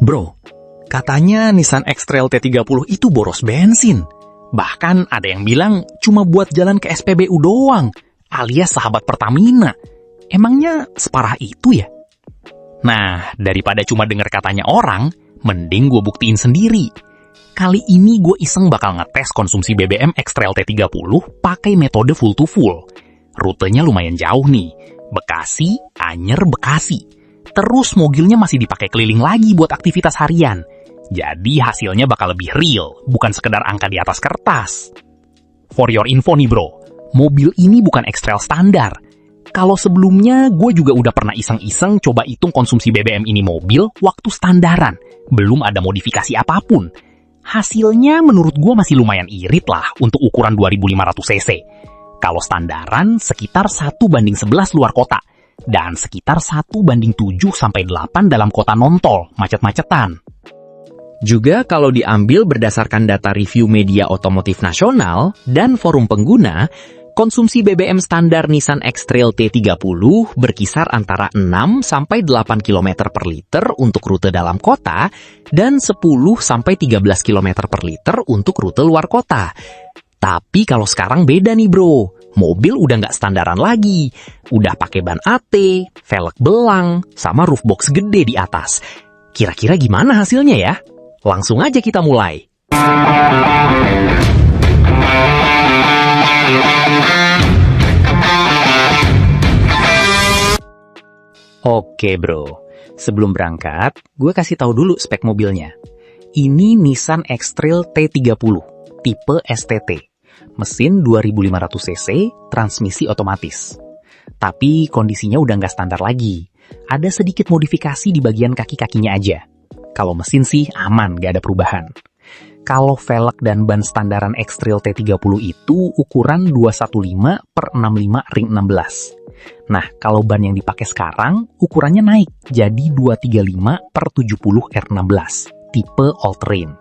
Bro, katanya Nissan X-Trail T30 itu boros bensin. Bahkan ada yang bilang cuma buat jalan ke SPBU doang, alias sahabat Pertamina. Emangnya separah itu ya? Nah, daripada cuma denger katanya orang, mending gue buktiin sendiri. Kali ini gue iseng bakal ngetes konsumsi BBM X-Trail T30 pakai metode full to full. Rutenya lumayan jauh nih, Bekasi, Anyer, Bekasi. Terus mobilnya masih dipakai keliling lagi buat aktivitas harian. Jadi hasilnya bakal lebih real, bukan sekedar angka di atas kertas. For your info nih bro, mobil ini bukan X-Trail standar. Kalau sebelumnya gue juga udah pernah iseng-iseng coba hitung konsumsi BBM ini mobil waktu standaran. Belum ada modifikasi apapun. Hasilnya menurut gue masih lumayan irit lah untuk ukuran 2500 cc. Kalau standaran sekitar 1:11 luar kota. Dan sekitar 1:7-8 dalam kota non-tol, macet-macetan. Juga kalau diambil berdasarkan data review media otomotif nasional dan forum pengguna, konsumsi BBM standar Nissan X-Trail T30 berkisar antara 6-8 km per liter untuk rute dalam kota dan 10-13 km per liter untuk rute luar kota. Tapi kalau sekarang beda nih bro. Mobil udah nggak standaran lagi. Udah pakai ban AT, velg belang, sama roof box gede di atas. Kira-kira gimana hasilnya ya? Langsung aja kita mulai. Oke bro, sebelum berangkat, gue kasih tahu dulu spek mobilnya. Ini Nissan X-Trail T30, tipe STT. Mesin 2500 cc, transmisi otomatis. Tapi kondisinya udah nggak standar lagi. Ada sedikit modifikasi di bagian kaki-kakinya aja. Kalau mesin sih aman, nggak ada perubahan. Kalau velg dan ban standaran X-Trail T30 itu ukuran 215/65 ring 16. Nah, kalau ban yang dipakai sekarang, ukurannya naik jadi 235/70 R16, tipe all-terrain.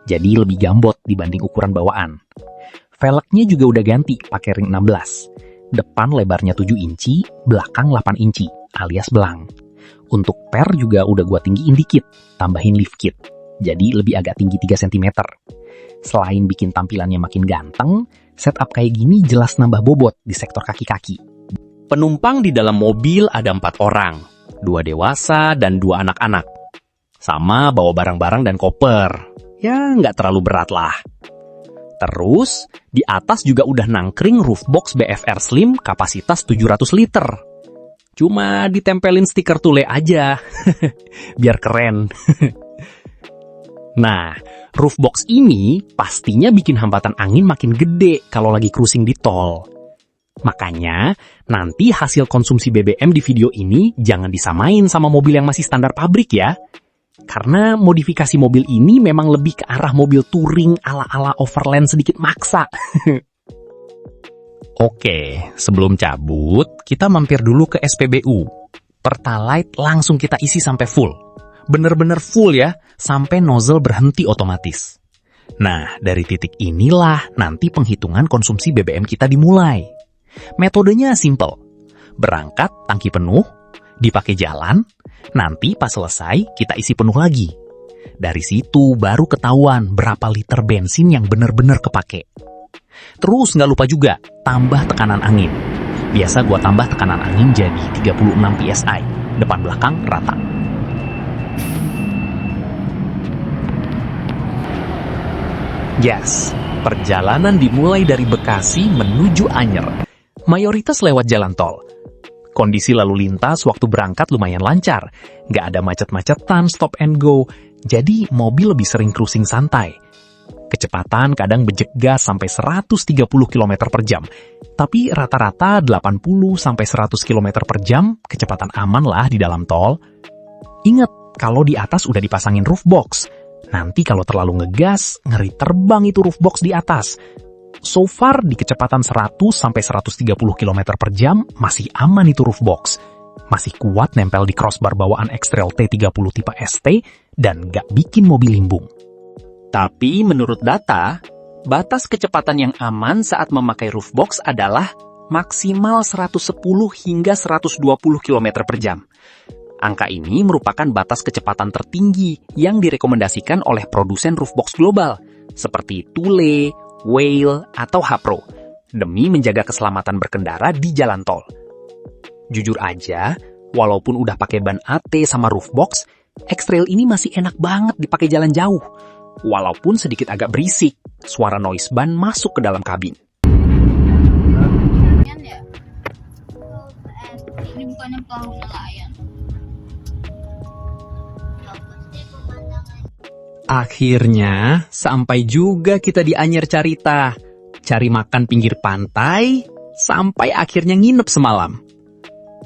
Jadi lebih gambot dibanding ukuran bawaan. Velgnya juga udah ganti pakai ring 16. Depan lebarnya 7 inci, belakang 8 inci, alias belang. Untuk per juga udah gua tinggiin dikit, tambahin lift kit. Jadi lebih agak tinggi 3 cm. Selain bikin tampilannya makin ganteng, setup kayak gini jelas nambah bobot di sektor kaki-kaki. Penumpang di dalam mobil ada 4 orang, 2 dewasa dan 2 anak-anak. Sama bawa barang-barang dan koper. Ya nggak terlalu berat lah. Terus, di atas juga udah nangkring roof box BFR Slim kapasitas 700 liter. Cuma ditempelin stiker tule aja, biar keren. Nah, roof box ini pastinya bikin hambatan angin makin gede kalau lagi cruising di tol. Makanya, nanti hasil konsumsi BBM di video ini jangan disamain sama mobil yang masih standar pabrik ya. Karena modifikasi mobil ini memang lebih ke arah mobil touring ala-ala overland sedikit maksa. Oke, sebelum cabut, kita mampir dulu ke SPBU. Pertalite langsung kita isi sampai full. Bener-bener full ya, sampai nozzle berhenti otomatis. Nah, dari titik inilah nanti penghitungan konsumsi BBM kita dimulai. Metodenya simple. Berangkat, tangki penuh, dipakai jalan, nanti pas selesai kita isi penuh lagi. Dari situ baru ketahuan berapa liter bensin yang bener-bener kepake. Terus nggak lupa juga tambah tekanan angin. Biasa gua tambah tekanan angin jadi 36 PSI, depan belakang rata. Yes, perjalanan dimulai dari Bekasi menuju Anyer. Mayoritas lewat jalan tol. Kondisi lalu lintas waktu berangkat lumayan lancar. Nggak ada macet-macetan, stop and go. Jadi mobil lebih sering cruising santai. Kecepatan kadang bejek gas sampai 130 km per jam. Tapi rata-rata 80-100 km per jam, kecepatan aman lah di dalam tol. Ingat, kalau di atas udah dipasangin roof box. Nanti kalau terlalu ngegas, ngeri terbang itu roof box di atas. So far di kecepatan 100-130 km per jam masih aman itu roof box. Masih kuat nempel di crossbar bawaan X-Trail T30 tipe ST dan nggak bikin mobil limbung. Tapi menurut data, batas kecepatan yang aman saat memakai roof box adalah maksimal 110 hingga 120 km per jam. Angka ini merupakan batas kecepatan tertinggi yang direkomendasikan oleh produsen Roofbox global, seperti Thule, Whale, atau Hapro, demi menjaga keselamatan berkendara di jalan tol. Jujur aja, walaupun udah pakai ban AT sama Roofbox, X-Trail ini masih enak banget dipakai jalan jauh. Walaupun sedikit agak berisik, suara noise ban masuk ke dalam kabin. Ini bukannya perahu nelayan. Akhirnya, sampai juga kita di Anyer Carita. Cari makan pinggir pantai, sampai akhirnya nginep semalam.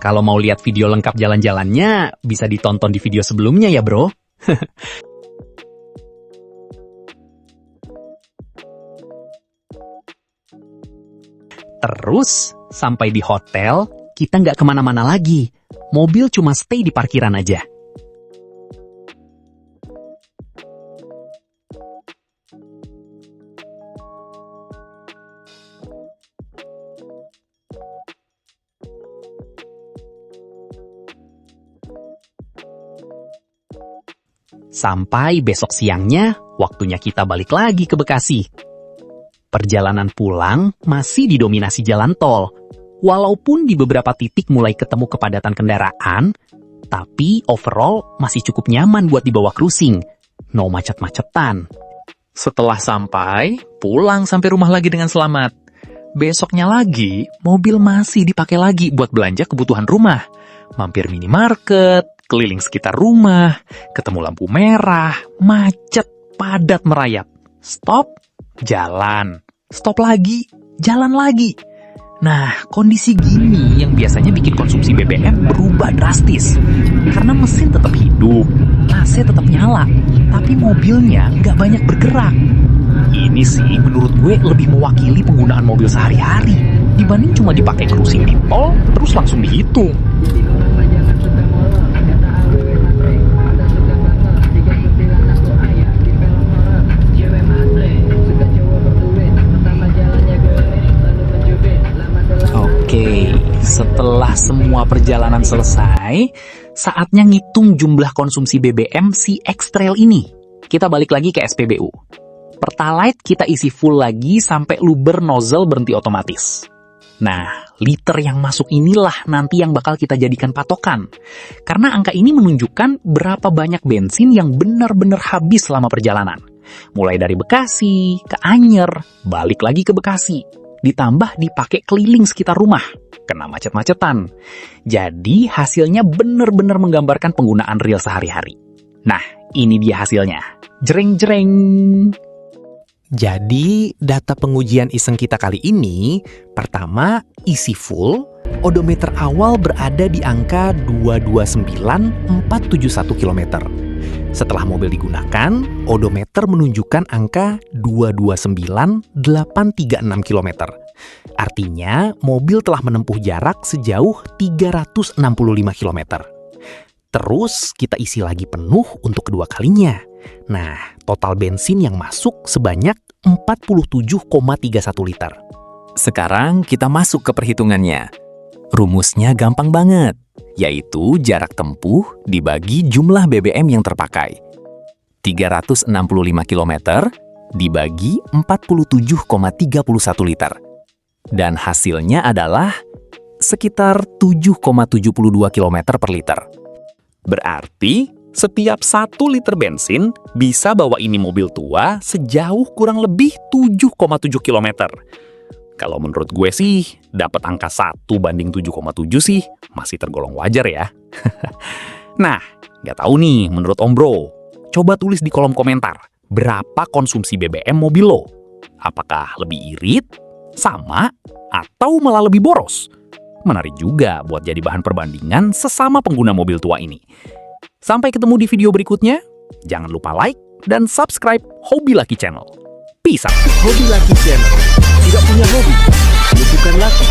Kalau mau lihat video lengkap jalan-jalannya, bisa ditonton di video sebelumnya ya bro. Terus, sampai di hotel, kita nggak kemana-mana lagi. Mobil cuma stay di parkiran aja. Sampai besok siangnya, waktunya kita balik lagi ke Bekasi. Perjalanan pulang masih didominasi jalan tol. Walaupun di beberapa titik mulai ketemu kepadatan kendaraan, tapi overall masih cukup nyaman buat dibawa cruising. No macet-macetan. Setelah sampai, pulang sampai rumah lagi dengan selamat. Besoknya lagi, mobil masih dipakai lagi buat belanja kebutuhan rumah. Mampir minimarket, keliling sekitar rumah, ketemu lampu merah, macet, padat merayap. Stop, jalan. Stop lagi, jalan lagi. Nah, kondisi gini yang biasanya bikin konsumsi BBM berubah drastis. Karena mesin tetap hidup, AC tetap nyala, tapi mobilnya nggak banyak bergerak. Ini sih menurut gue lebih mewakili penggunaan mobil sehari-hari dibanding cuma dipakai cruising di tol terus langsung dihitung. Setelah semua perjalanan selesai, saatnya ngitung jumlah konsumsi BBM si X-Trail ini. Kita balik lagi ke SPBU. Pertalite kita isi full lagi sampai luber nozzle berhenti otomatis. Nah, liter yang masuk inilah nanti yang bakal kita jadikan patokan. Karena angka ini menunjukkan berapa banyak bensin yang benar-benar habis selama perjalanan. Mulai dari Bekasi, ke Anyer, balik lagi ke Bekasi. Ditambah dipakai keliling sekitar rumah, kena macet-macetan. Jadi hasilnya benar-benar menggambarkan penggunaan real sehari-hari. Nah, ini dia hasilnya. Jreng-jreng. Jadi, data pengujian iseng kita kali ini, pertama, isi full, odometer awal berada di angka 229,471 km. Setelah mobil digunakan, odometer menunjukkan angka 229,836 km. Artinya, mobil telah menempuh jarak sejauh 365 km. Terus, kita isi lagi penuh untuk kedua kalinya. Nah, total bensin yang masuk sebanyak 47,31 liter. Sekarang kita masuk ke perhitungannya. Rumusnya gampang banget, yaitu jarak tempuh dibagi jumlah BBM yang terpakai. 365 km dibagi 47,31 liter. Dan hasilnya adalah sekitar 7,72 km per liter. Berarti, setiap 1 liter bensin bisa bawa ini mobil tua sejauh kurang lebih 7,7 km. Kalau menurut gue sih, dapat angka 1:7,7 sih masih tergolong wajar ya. Nah, nggak tahu nih menurut Om Bro. Coba tulis di kolom komentar, berapa konsumsi BBM mobil lo? Apakah lebih irit, sama, atau malah lebih boros? Menarik juga buat jadi bahan perbandingan sesama pengguna mobil tua ini. Sampai ketemu di video berikutnya. Jangan lupa like dan subscribe Hobi Laki Channel. Peace out. Hobi Laki Channel. Tidak punya hobi, bukan laki.